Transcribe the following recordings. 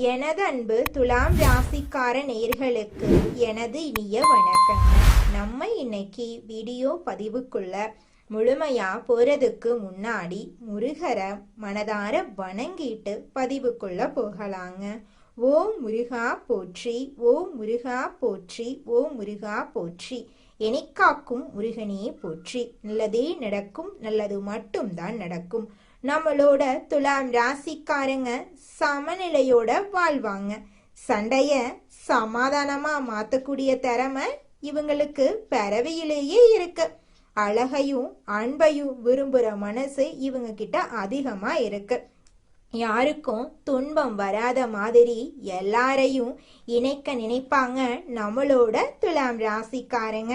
எனது அன்பு துலாம் ராசிக்கார நேயர்களுக்கு எனது இனிய வணக்கங்க. நம்ம இன்னைக்கு வீடியோ பதிவுக்குள்ள முழுமையா போறதுக்கு முன்னாடி முருகரை மனதார வணங்கிட்டு பதிவுக்குள்ள போகலாங்க. ஓம் முருகா போற்றி, ஓம் முருகா போற்றி, ஓம் முருகா போற்றி. எனிக்காக்கும் முருகனே போற்றி. நல்லதே நடக்கும், நல்லது மட்டும்தான் நடக்கும். நம்மளோட துலாம் ராசிக்காரங்க சமநிலையோட வாழ்வாங்க. சண்டைய சமாதானமா மாத்தக்கூடிய திறமை இவங்களுக்கு பிறவியிலேயே இருக்கு. அழகையும் அன்பையும் விரும்புற மனசு இவங்க கிட்ட அதிகமா இருக்கு. யாருக்கும் துன்பம் வராத மாதிரி எல்லாரையும் இணைக்க நினைப்பாங்க நம்மளோட துலாம் ராசிக்காரங்க.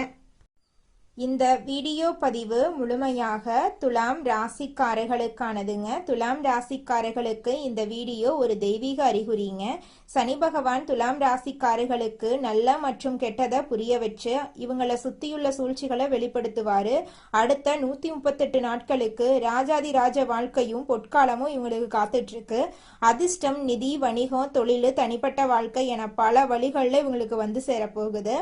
இந்த வீடியோ பதிவு முழுமையாக துலாம் ராசிக்காரர்களுக்கானதுங்க. துலாம் ராசிக்காரர்களுக்கு இந்த வீடியோ ஒரு தெய்வீக அறிகுறிங்க. சனி பகவான் துலாம் ராசிக்காரர்களுக்கு நல்ல மற்றும் கெட்டதை புரிய வச்சு இவங்களை சுத்தியுள்ள சூழ்ச்சிகளை வெளிப்படுத்துவாரு. அடுத்த 138 நாட்களுக்கு ராஜாதி ராஜ வாழ்க்கையும் பொற்காலமும் இவங்களுக்கு காத்துட்டு இருக்கு. அதிர்ஷ்டம், நிதி, வணிகம், தொழில், தனிப்பட்ட வாழ்க்கை என பல வழிகளில் இவங்களுக்கு வந்து சேரப்போகுது.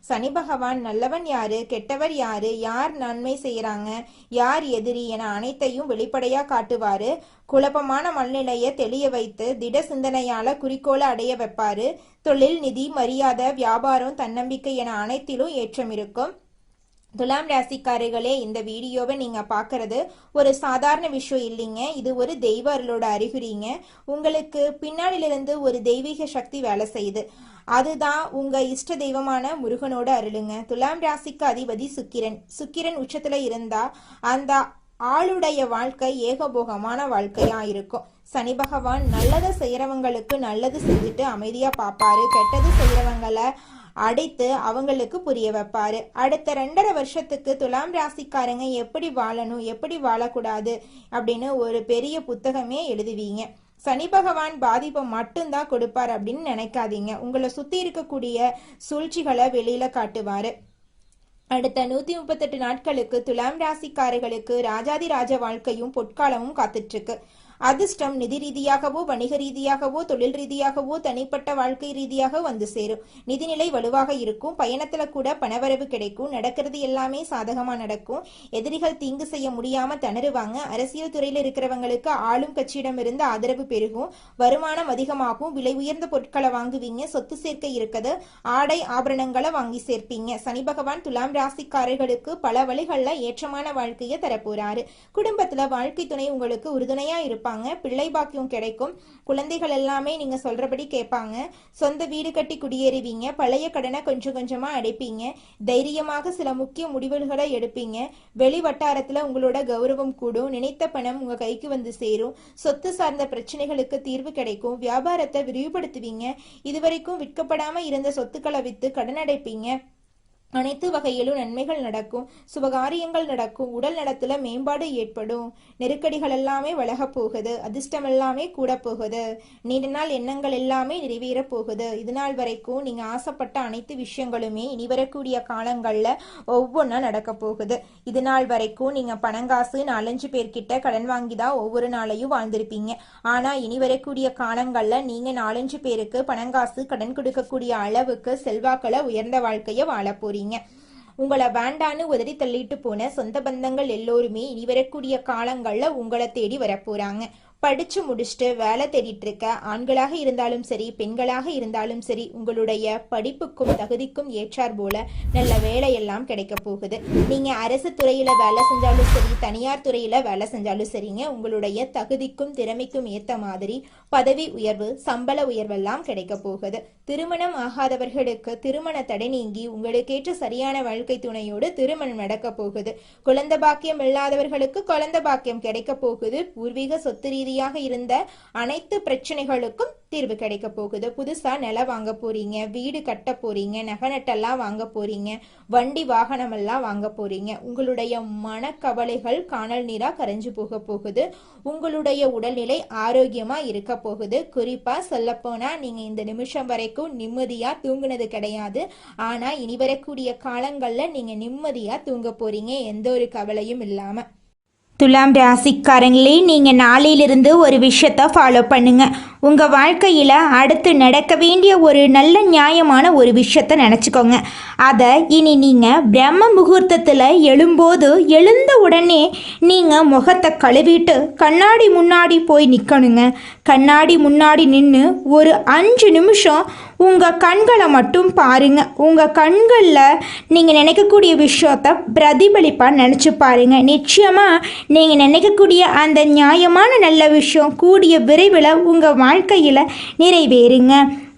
சனி பகவான் நல்லவன் யாரு, கெட்டவர் யாரு, யார் நன்மை செய்யறாங்க, யார் எதிரி என அனைத்தையும் வெளிப்படையா காட்டுவாரு. குழப்பமான மனநிலையை தெளிய வைத்து திட சிந்தனையால குறிக்கோளை அடைய வைப்பாரு. தொழில், நிதி, மரியாதை, வியாபாரம், தன்னம்பிக்கை என அனைத்திலும் ஏற்றம் இருக்கும். துலாம் ராசிக்காரர்களே, இந்த வீடியோவை நீங்க பாக்குறது ஒரு சாதாரண விஷயம் இல்லைங்க. இது ஒரு தெய்வ அருளோட அறிகுறிங்க. உங்களுக்கு பின்னாடியிலிருந்து ஒரு தெய்வீக சக்தி வேலை செய்யுது. அதுதான் உங்க இஷ்ட தெய்வமான முருகனோட அருளுங்க. துலாம் ராசிக்கு அதிபதி சுக்கிரன். சுக்கிரன் உச்சத்துல இருந்தா அந்த ஆளுடைய வாழ்க்கை ஏகபோகமான வாழ்க்கையா இருக்கும். சனி பகவான் நல்லதை செய்யறவங்களுக்கு நல்லது செஞ்சுட்டு அமைதியா பாப்பாரு. கெட்டது செய்யறவங்களை அடித்து அவங்களுக்கு புரிய வைப்பாரு. அடுத்த 2.5 வருஷத்துக்கு துலாம் ராசிக்காரங்க எப்படி வாழணும், எப்படி வாழக்கூடாது அப்படின்னு ஒரு பெரிய புத்தகமே எழுதுவீங்க. சனி பகவான் பாதிப்பை மட்டும்தான் கொடுப்பார் அப்படின்னு நினைக்காதீங்க. உங்களை சுத்தி இருக்கக்கூடிய சூழ்ச்சிகளை வெளியில காட்டுவாரு. அடுத்த 138 நாட்களுக்கு துலாம் ராசிக்காரர்களுக்கு ராஜாதி ராஜ வாழ்க்கையும் பொற்காலமும் காத்துட்டு இருக்கு. அதிர்ஷ்டம் நிதி ரீதியாகவோ, வணிக ரீதியாகவோ, தொழில் ரீதியாகவோ, தனிப்பட்ட வாழ்க்கை ரீதியாக வந்து சேரும். நிதிநிலை வலுவாக இருக்கும். பயணத்துல கூட பணவரவு கிடைக்கும். நடக்கிறது எல்லாமே சாதகமா நடக்கும். எதிரிகள் தீங்கு செய்ய முடியாம திணறுவாங்க. அரசியல் துறையில இருக்கிறவங்களுக்கு ஆளும் கட்சியிடம் இருந்து ஆதரவு பெருகும். வருமானம் அதிகமாகும். விலை உயர்ந்த பொருட்களை வாங்குவீங்க. சொத்து சேர்க்கை இருக்குது. ஆடை ஆபரணங்களை வாங்கி சேர்ப்பீங்க. சனி பகவான் துலாம் ராசிக்காரர்களுக்கு பல வழிகள்ல ஏற்றமான வாழ்க்கையை தரப்போறாரு. குடும்பத்துல வாழ்க்கை துணை உங்களுக்கு உறுதுணையா இருப்பாங்க. பிள்ளை பாக்கியம் கிடைக்கும். குழந்தைகள் எல்லாமே நீங்க சொல்றபடி கேட்பாங்க. சொந்த வீடு கட்டி குடியேறுவீங்க. பழைய கடனை கொஞ்சம் கொஞ்சமா அடைப்பீங்க. தைரியமாக சில முக்கிய முடிவுகளை எடுப்பீங்க. வெளி வட்டாரத்துல உங்களோட கௌரவம் கூடும். நினைத்த பணம் உங்க கைக்கு வந்து சேரும். சொத்து சார்ந்த பிரச்சனைகளுக்கு தீர்வு கிடைக்கும். வியாபாரத்தை விரிவுபடுத்துவீங்க. இதுவரைக்கும் விற்கப்படாம இருந்த சொத்துக்களை வித்து கடன் அடைப்பீங்க. அனைத்து வகையிலும் நன்மைகள் நடக்கும். சுபகாரியங்கள் நடக்கும். உடல் நலத்துல மேம்பாடு ஏற்படும். நெருக்கடிகள் எல்லாமே விலக போகுது. அதிர்ஷ்டம் எல்லாமே கூட போகுது. நீண்ட நாள் எண்ணங்கள் எல்லாமே நிறைவேற போகுது. இது நாள் வரைக்கும் நீங்க ஆசைப்பட்ட அனைத்து விஷயங்களுமே இனி வரக்கூடிய காலங்கள்ல ஒவ்வொன்றா நடக்க போகுது. இது நாள் வரைக்கும் நீங்க பணங்காசு 4-5 பேர்கிட்ட கடன் வாங்கிதான் ஒவ்வொரு நாளையும் வாழ்ந்திருப்பீங்க. ஆனா இனி வரக்கூடிய காலங்கள்ல நீங்க 4-5 பேருக்கு பணங்காசு கடன் கொடுக்கக்கூடிய அளவுக்கு செல்வாக்களை உயர்ந்த வாழ்க்கைய வாழ போறீங்க. உங்களை வேண்டான்னு உதறி தள்ளிட்டு போன சொந்த பந்தங்கள் எல்லோருமே இனி வரக்கூடிய காலங்கள்ல உங்களை தேடி வரப்போறாங்க. படிச்சு முடிச்சுட்டு வேலை தேடிட்டு இருக்க ஆண்களாக இருந்தாலும் சரி, பெண்களாக இருந்தாலும் சரி, உங்களுடைய படிப்புக்கும் தகுதிக்கும் ஏற்றார் போல நல்ல வேலையெல்லாம் கிடைக்க போகுது. நீங்க அரசு துறையில வேலை செஞ்சாலும் சரி, தனியார் துறையில வேலை செஞ்சாலும் சரிங்க, உங்களுடைய தகுதிக்கும் திறமைக்கும் ஏத்த மாதிரி பதவி உயர்வு, சம்பள உயர்வெல்லாம் கிடைக்க போகுது. திருமணம் ஆகாதவர்களுக்கு திருமண தடை நீங்கி உங்களுக்கேற்ற சரியான வாழ்க்கை துணையோடு திருமணம் நடக்க போகுது. குழந்தை பாக்கியம் இல்லாதவர்களுக்கு குழந்தை பாக்கியம் கிடைக்க போகுது. பூர்வீக சொத்து ரீதியாக இருந்த அனைத்து பிரச்சனைகளுக்கும் தீர்வு கிடைக்க போகுது. புதுசா நிலம் வாங்க போறீங்க. வீடு கட்ட போறீங்க. நகை நட்டெல்லாம் வாங்க போறீங்க. வண்டி வாகனம் எல்லாம் வாங்க போறீங்க. உங்களுடைய மனக்கவலைகள் காணல் நீரா கரைஞ்சு போக போகுது. உங்களுடைய உடல்நிலை ஆரோக்கியமா இருக்க போகுது. குறிப்பா சொல்ல போனா நீங்க இந்த நிமிஷம் வரைக்கும் நிம்மதியா தூங்குனது கிடையாது. ஆனா இனி வரக்கூடிய காலங்கள்ல நீங்க நிம்மதியா தூங்க போறீங்க, எந்த ஒரு கவலையும் இல்லாம. துலாம் ராசிக்காரங்களே, நீங்கள் நாளையிலிருந்து ஒரு விஷயத்தை ஃபாலோ பண்ணுங்க. உங்கள் வாழ்க்கையில் அடுத்து நடக்க வேண்டிய ஒரு நல்ல நியாயமான ஒரு விஷயத்தை நினச்சிக்கோங்க. அதை இனி நீங்கள் பிரம்ம முகூர்த்தத்தில் எழுந்த உடனே நீங்கள் முகத்தை கழுவிட்டு கண்ணாடி முன்னாடி போய் நிற்கணுங்க. கண்ணாடி முன்னாடி நின்று ஒரு 5 நிமிஷம் உங்கள் கண்களை மட்டும் பாருங்கள். உங்கள் கண்களில் நீங்கள் நினைக்கக்கூடிய விஷயத்தை பிரதிபலிப்பாக நினச்சி பாருங்கள். நிச்சயமாக நீங்கள் நினைக்கக்கூடிய அந்த நியாயமான நல்ல விஷயம் கூடிய விரைவில் உங்கள் வாழ்க்கையில் நிறைவேறுங்க.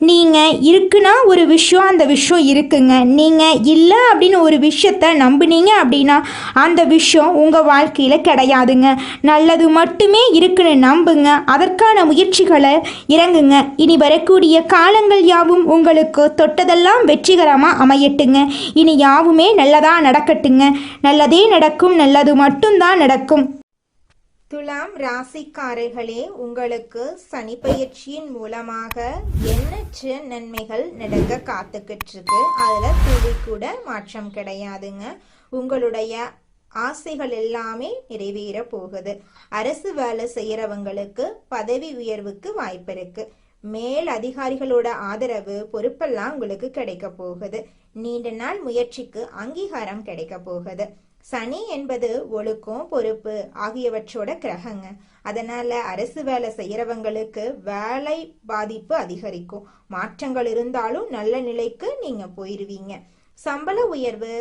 நீங்கள் இருக்குன்னா ஒரு விஷயம், அந்த விஷயம் இருக்குங்க. நீங்கள் இல்லை அப்படின்னு ஒரு விஷயத்த நம்புனீங்க அப்படின்னா அந்த விஷயம் உங்கள் வாழ்க்கையில் கிடையாதுங்க. நல்லது மட்டுமே இருக்குன்னு நம்புங்க. அதற்கான முயற்சிகளை இறங்குங்க. இனி வரக்கூடிய காலங்கள் யாவும் உங்களுக்கு தொட்டதெல்லாம் வெற்றிகரமாக அமையட்டுங்க. இனி யாவுமே நல்லதாக நடக்கட்டுங்க. நல்லதே நடக்கும், நல்லது மட்டும்தான் நடக்கும். துலாம் ராசிக்காரர்களே, உங்களுக்கு சனி பயிற்சியின் மூலமாக எண்ணற்ற நன்மைகள் நடக்க காத்துக்கிட்டு இருக்கு. அதில் துளி கூட மாற்றம் கிடையாதுங்க. உங்களுடைய ஆசைகள் எல்லாமே நிறைவேற போகுது. அரசு வேலை செய்யறவங்களுக்கு பதவி உயர்வுக்கு வாய்ப்பு இருக்கு. மேல் அதிகாரிகளோட ஆதரவு, பொறுப்பெல்லாம் உங்களுக்கு கிடைக்க போகுது. நீண்ட நாள் முயற்சிக்கு அங்கீகாரம் கிடைக்க போகுது. சனி என்பது ஒழுக்கம், பொறுப்பு ஆகியவற்றோட கிரகங்க. அதனால அரசு வேலை செய்யறவங்களுக்கு வேலை பாதிப்பு அதிகரிக்கும். மாற்றங்கள் இருந்தாலும் நல்ல நிலைக்கு நீங்க போயிருவீங்க. சம்பள உயர்வு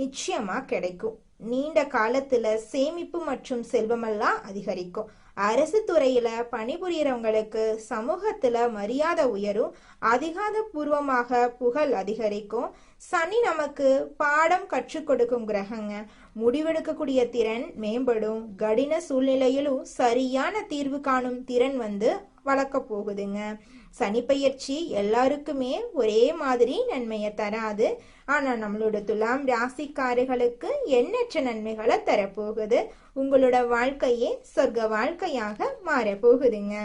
நிச்சயமா கிடைக்கும். நீண்ட காலத்துல சேமிப்பு மற்றும் செல்வமெல்லாம் அதிகரிக்கும். அரசு துறையில பணிபுரியறவங்களுக்கு சமூகத்துல மரியாதை உயரும். அதிகாரப்பூர்வமாக புகழ் அதிகரிக்கும். சனி நமக்கு பாடம் கற்றுக் கொடுக்கும் கிரகங்க. முடிவெடுக்கக்கூடிய திறன் மேம்படும். கடின சூழ்நிலையிலும் சரியான தீர்வு காணும் திறன் வளர்க்க போகுதுங்க. சனி பயிற்சி எல்லாருக்குமே ஒரே மாதிரி நன்மையை தராது. ஆனா நம்மளோட துலாம் ராசிக்காரர்களுக்கு எண்ணற்ற நன்மைகளை தரப்போகுது. உங்களோட வாழ்க்கையே சொர்க்க வாழ்க்கையாக மாறப்போகுதுங்க.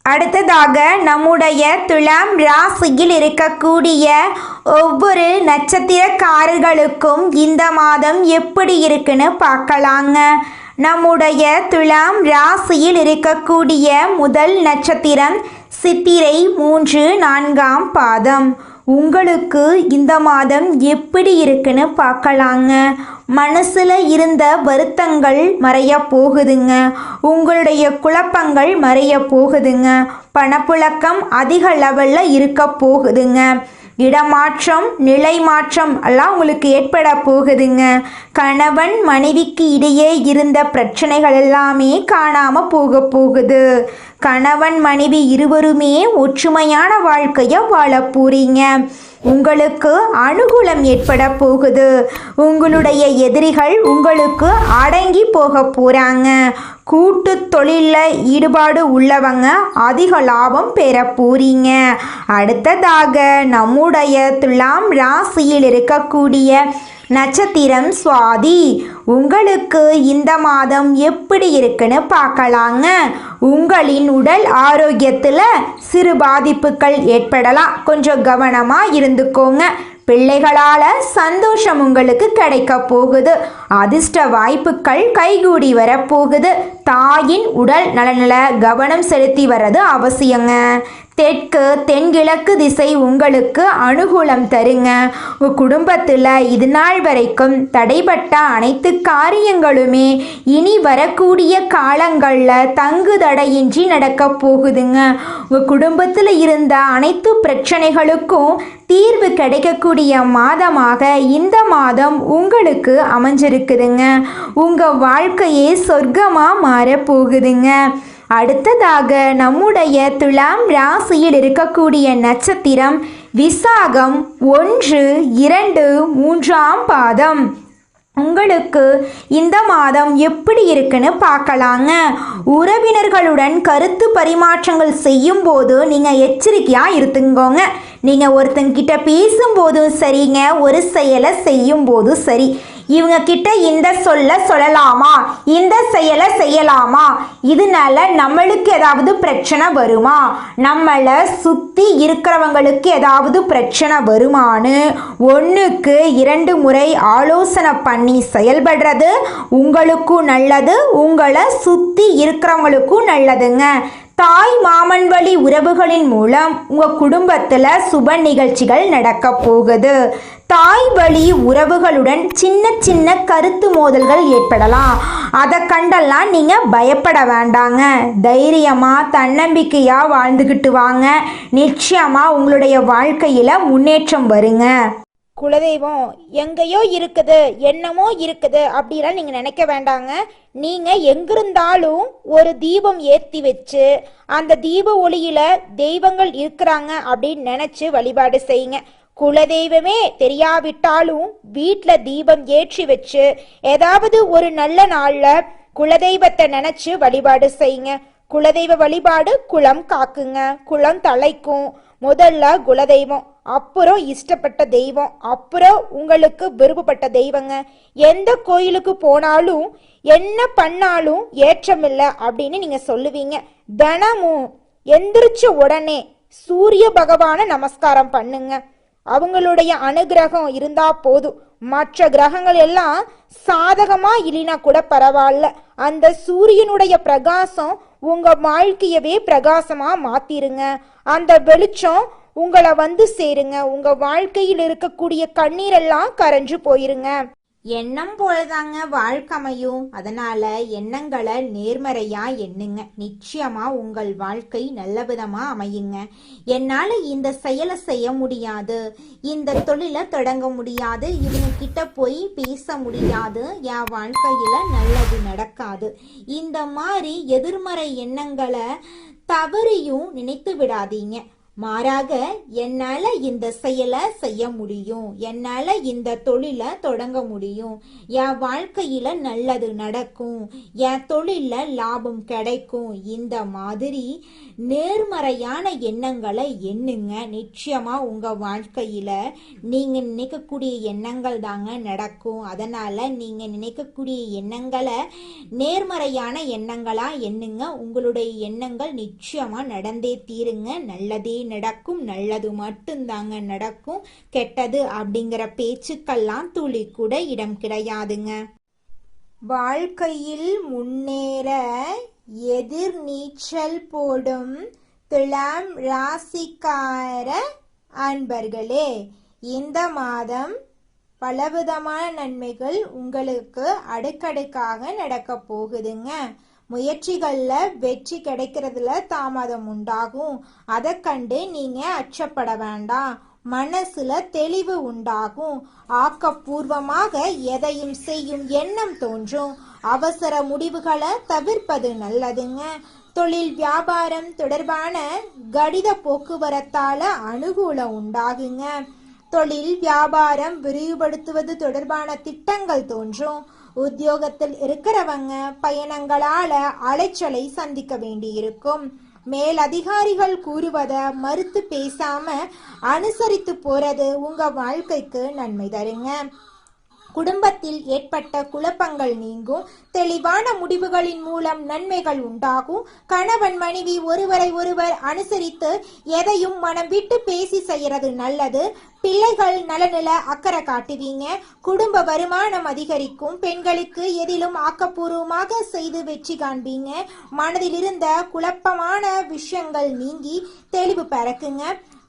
அடுத்ததாக நம்முடைய துலாம் ராசியில் இருக்கக்கூடிய ஒவ்வொரு நட்சத்திரக்காரர்களுக்கும் இந்த மாதம் எப்படி இருக்குன்னு பார்க்கலாங்க. நம்முடைய துலாம் ராசியில் இருக்கக்கூடிய முதல் நட்சத்திரம் சித்திரை 3, 4ஆம் பாதம். உங்களுக்கு இந்த மாதம் எப்படி இருக்குன்னு பார்க்கலாங்க. மனசுல இருந்த வருத்தங்கள் மறைய போகுதுங்க. உங்களுடைய குழப்பங்கள் மறைய போகுதுங்க. பணப்புழக்கம் அதிக லெவலில் இருக்க போகுதுங்க. இடமாற்றம், நிலை மாற்றம் எல்லாம் உங்களுக்கு ஏற்பட போகுதுங்க. கணவன் மனைவிக்கு இடையே இருந்த பிரச்சனைகள் எல்லாமே காணாம போகுது. கணவன் மனைவி இருவருமே ஒற்றுமையான வாழ்க்கையை வாழ போறீங்க. உங்களுக்கு அனுகூலம் ஏற்பட போகுது. உங்களுடைய எதிரிகள் உங்களுக்கு அடங்கி போக போறாங்க. கூட்டு தொழிலில் ஈடுபாடு உள்ளவங்க அதிக லாபம் பெற போறீங்க. அடுத்ததாக நம்முடைய துலாம் ராசியில் இருக்கக்கூடிய நட்சத்திரம் சுவாதி. உங்களுக்கு இந்த மாதம் எப்படி இருக்குன்னு பார்க்கலாங்க. உங்களின் உடல் ஆரோக்கியத்தில் சிறு பாதிப்புகள் ஏற்படலாம். கொஞ்சம் கவனமாக இருந்துக்கோங்க. பிள்ளைகளால் சந்தோஷம் உங்களுக்கு கிடைக்க போகுது. அதிர்ஷ்ட வாய்ப்புகள் கைகூடி வரப்போகுது. தாயின் உடல் நலனில் கவனம் செலுத்தி வர்றது அவசியங்க. தெற்கு தென்கிழக்கு திசை உங்களுக்கு அனுகூலம் தருங்க. உங்கள் குடும்பத்தில் இது நாள் வரைக்கும் தடைப்பட்ட அனைத்து காரியங்களுமே இனி வரக்கூடிய காலங்களில் தங்கு தடையின்றி நடக்க போகுதுங்க. உங்கள் குடும்பத்தில் இருந்த அனைத்து பிரச்சனைகளுக்கும் தீர்வு கிடைக்கக்கூடிய மாதமாக இந்த மாதம் உங்களுக்கு அமைஞ்சிருக்குதுங்க. உங்கள் வாழ்க்கையே சொர்க்கமாக மாறப்போகுதுங்க. அடுத்ததாக நம்முடைய துலாம் ராசியில் இருக்கக்கூடிய நட்சத்திரம் விசாகம் 1, 2, 3ஆம் பாதம். உங்களுக்கு இந்த மாதம் எப்படி இருக்குன்னு பார்க்கலாங்க. உறவினர்களுடன் கருத்து பரிமாற்றங்கள் செய்யும் போது நீங்கள் எச்சரிக்கையாக இருந்துங்கோங்க. நீங்கள் ஒருத்தங்கிட்ட பேசும்போதும் சரிங்க, ஒரு செயலை செய்யும் போதும் சரி, இவங்க கிட்ட இந்த சொல்ல சொல்லலாமா, இந்த செயலை செய்யலாமா, இதனால நம்மளுக்கு ஏதாவது பிரச்சனை வருமா, நம்மளை சுற்றி இருக்கிறவங்களுக்கு ஏதாவது பிரச்சனை வருமானு 1க்கு 2 முறை ஆலோசனை பண்ணி செயல்படுறது உங்களுக்கும் நல்லது, உங்களை சுற்றி இருக்கிறவங்களுக்கும் நல்லதுங்க. தாய் மாமன் வழி உறவுகளின் மூலம் உங்கள் குடும்பத்தில் சுப நிகழ்ச்சிகள் நடக்க போகுது. தாய் வழி உறவுகளுடன் சின்ன சின்ன கருத்து மோதல்கள் ஏற்படலாம். அதை கண்டெல்லாம் நீங்கள் பயப்பட வேண்டாங்க. தைரியமாக தன்னம்பிக்கையாக வாழ்ந்துக்கிட்டு வாங்க. நிச்சயமாக உங்களுடைய வாழ்க்கையில் முன்னேற்றம் வருங்க. குலதெய்வம் எங்கேயோ இருக்குது, என்னமோ இருக்குது அப்படிலாம் நீங்கள் நினைக்க வேண்டாங்க. நீங்கள் எங்கிருந்தாலும் ஒரு தீபம் ஏற்றி வச்சு அந்த தீப ஒளியில் தெய்வங்கள் இருக்கிறாங்க அப்படின்னு நினச்சி வழிபாடு செய்யுங்க. குலதெய்வமே தெரியாவிட்டாலும் வீட்டில் தீபம் ஏற்றி வச்சு ஏதாவது ஒரு நல்ல நாளில் குலதெய்வத்தை நினச்சி வழிபாடு செய்யுங்க. குலதெய்வ வழிபாடு குலம் காக்குங்க, குலம் தலைக்கும். முதல்ல குலதெய்வம், அப்புறம் இஷ்டப்பட்ட தெய்வம், அப்புறம் உங்களுக்கு விருப்பப்பட்ட தெய்வங்க. எந்த கோயிலுக்கு போனாலும் என்ன பண்ணாலும் ஏற்றமில்லை அப்படின்னு நீங்க சொல்லுவீங்க. தினமும் எந்திரிச்ச உடனே சூரிய பகவானை நமஸ்காரம் பண்ணுங்க. அவங்களுடைய அனுகிரகம் இருந்தா போதும். மற்ற கிரகங்கள் எல்லாம் சாதகமா இல்லைனா கூட பரவாயில்ல, அந்த சூரியனுடைய பிரகாசம் உங்க வாழ்க்கையவே பிரகாசமா மாத்திருங்க. அந்த வெளிச்சம் உங்களை வந்து சேருங்க. உங்க வாழ்க்கையில் இருக்கக்கூடிய கண்ணீரெல்லாம் கரைஞ்சு போயிருங்க. எண்ணம் போலதாங்க வாழ்க்கை அமையும். அதனால எண்ணங்களை நேர்மறையா எண்ணுங்க. நிச்சயமா உங்கள் வாழ்க்கை நல்ல விதமா அமையுங்க. என்னால இந்த செயலை செய்ய முடியாது, இந்த தொழிலை தொடங்க முடியாது, இவங்க கிட்ட போய் பேச முடியாது, என் வாழ்க்கையில நல்லது நடக்காது, இந்த மாதிரி எதிர்மறை எண்ணங்களை தவறியும் நினைத்து விடாதீங்க. மாறாக என்னால இந்த செயலை செய்ய முடியும், என்னால இந்த தொழிலை தொடங்க முடியும், என் வாழ்க்கையில நல்லது நடக்கும், என் தொழில லாபம் கிடைக்கும், இந்த மாதிரி நேர்மறையான எண்ணங்களை எண்ணுங்க. நிச்சயமா உங்க வாழ்க்கையில நீங்க நினைக்கக்கூடிய எண்ணங்கள் தாங்க நடக்கும். அதனால நீங்க நினைக்கக்கூடிய எண்ணங்களை நேர்மறையான எண்ணங்களா எண்ணுங்க. உங்களுடைய எண்ணங்கள் நிச்சயமா நடந்தே தீருங்க. நல்லதே நடக்கும், நல்லது மட்டும்தாங்க நடக்கும். கெட்டது அப்படிங்கிற பேச்சுக்கெல்லாம் துளி கூட இடம் கிடையாதுங்க. வாழ்க்கையில் முன்னேற எதிர் நீச்சல் போடும் துலாம் ராசிக்கார அன்பர்களே, இந்த மாதம் பலவிதமான நன்மைகள் உங்களுக்கு அடுக்கடுக்காக நடக்க போகுதுங்க. முயற்சிகளில் வெற்றி கிடைக்கிறதுல தாமதம் உண்டாகும். அதை கண்டு நீங்க அச்சப்பட வேண்டாம். மனசுல தெளிவு உண்டாகும். ஆக்கப்பூர்வமாக எதையும் செய்யும் எண்ணம் தோன்றும். அவசர முடிவுகளை தவிர்ப்பது நல்லதுங்க. தொழில் வியாபாரம் தொடர்பான கடித போக்குவரத்தால அனுகூலம் உண்டாகுங்க. தொழில் வியாபாரம் விரிவுபடுத்துவது தொடர்பான திட்டங்கள் தோன்றும். உத்தியோகத்தில் இருக்கிறவங்க பயணங்களால அலைச்சலை சந்திக்க வேண்டியிருக்கும். மேல் அதிகாரிகள் கூறுவதை மறுத்து பேசாம அனுசரித்து போறது உங்க வாழ்க்கைக்கு நன்மை தருங்க. குடும்பத்தில் ஏற்பட்ட குழப்பங்கள் நீங்கும். தெளிவான முடிவுகளின் மூலம் நன்மைகள் உண்டாகும். கணவன் மனைவி ஒருவரை ஒருவர் அனுசரித்து எதையும் மனம் விட்டு பேசி செய்யறது நல்லது. பிள்ளைகள் நலனில அக்கறை காட்டுவீங்க. குடும்ப வருமானம் அதிகரிக்கும். பெண்களுக்கு எதிலும் ஆக்கப்பூர்வமாக செய்து வெற்றி காண்பீங்க. மனதில் இருந்த குழப்பமான விஷயங்கள் நீங்கி தெளிவு பிறக்குங்க.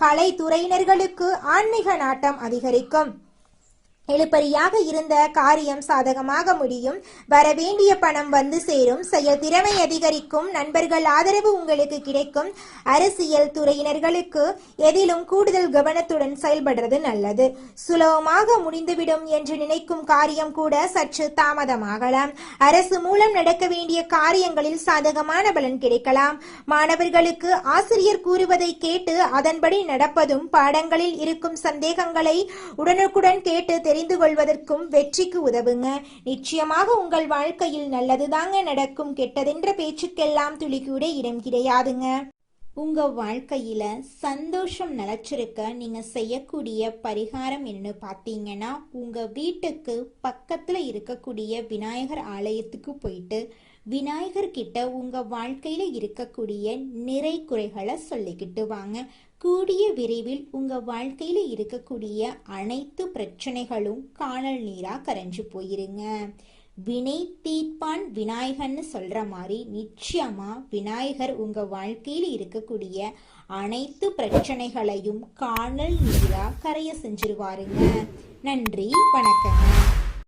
கலைத்துறையினர்களுக்கு ஆன்மீக நாட்டம் அதிகரிக்கும். இழுபறியாக இருந்த காரியம் சாதகமாக முடியும். வரவேண்டிய பணம் வந்து சேரும். செயல் திறமை அதிகரிக்கும். நண்பர்கள் ஆதரவு உங்களுக்கு கிடைக்கும். அரசியல் துறையினர்களுக்கு எதிலும் கூடுதல் கவனத்துடன் செயல்படுறது நல்லது. சுலபமாக முடிந்துவிடும் என்று நினைக்கும் காரியம் கூட சற்று தாமதமாகலாம். அரசு மூலம் நடக்க வேண்டிய காரியங்களில் சாதகமான பலன் கிடைக்கலாம். மாணவர்களுக்கு ஆசிரியர் கூறுவதை கேட்டு அதன்படி நடப்பதும், பாடங்களில் இருக்கும் சந்தேகங்களை உடனுக்குடன் கேட்டு தெரிந்து கொள்வதற்கும் வெற்றிக்கு உதவுங்க. நிச்சயமாக உங்கள் வாழ்க்கையில் நல்லதுதாங்க நடக்கும். கெட்டதென்ற பேச்சுக்கெல்லாம் துளி கூட இடம் கிடையாதுங்க. உங்க வாழ்க்கையில சந்தோஷம் நிலைச்சிருக்க நீங்க செய்யக்கூடிய பரிகாரம் என்னன்னு பார்த்தீங்கன்னா, உங்க வீட்டுக்கு பக்கத்துல இருக்கக்கூடிய விநாயகர் ஆலயத்துக்கு போயிட்டு விநாயகர் கிட்ட உங்க வாழ்க்கையில இருக்கக்கூடிய நிறை குறைகளை சொல்லிக்கிட்டு வாங்க. கூடிய விரைவில் உங்க வாழ்க்கையில இருக்கக்கூடிய அனைத்து பிரச்சனைகளும் காணல் நீரா கரைஞ்சு போயிருங்க. வினை தீர்ப்பான் விநாயகர்னு சொல்ற மாதிரி நிச்சயமா விநாயகர் உங்க வாழ்க்கையில் இருக்கக்கூடிய அனைத்து பிரச்சனைகளையும் காணல் நீரா கரைய செஞ்சிருவாருங்க. நன்றி, வணக்கங்க.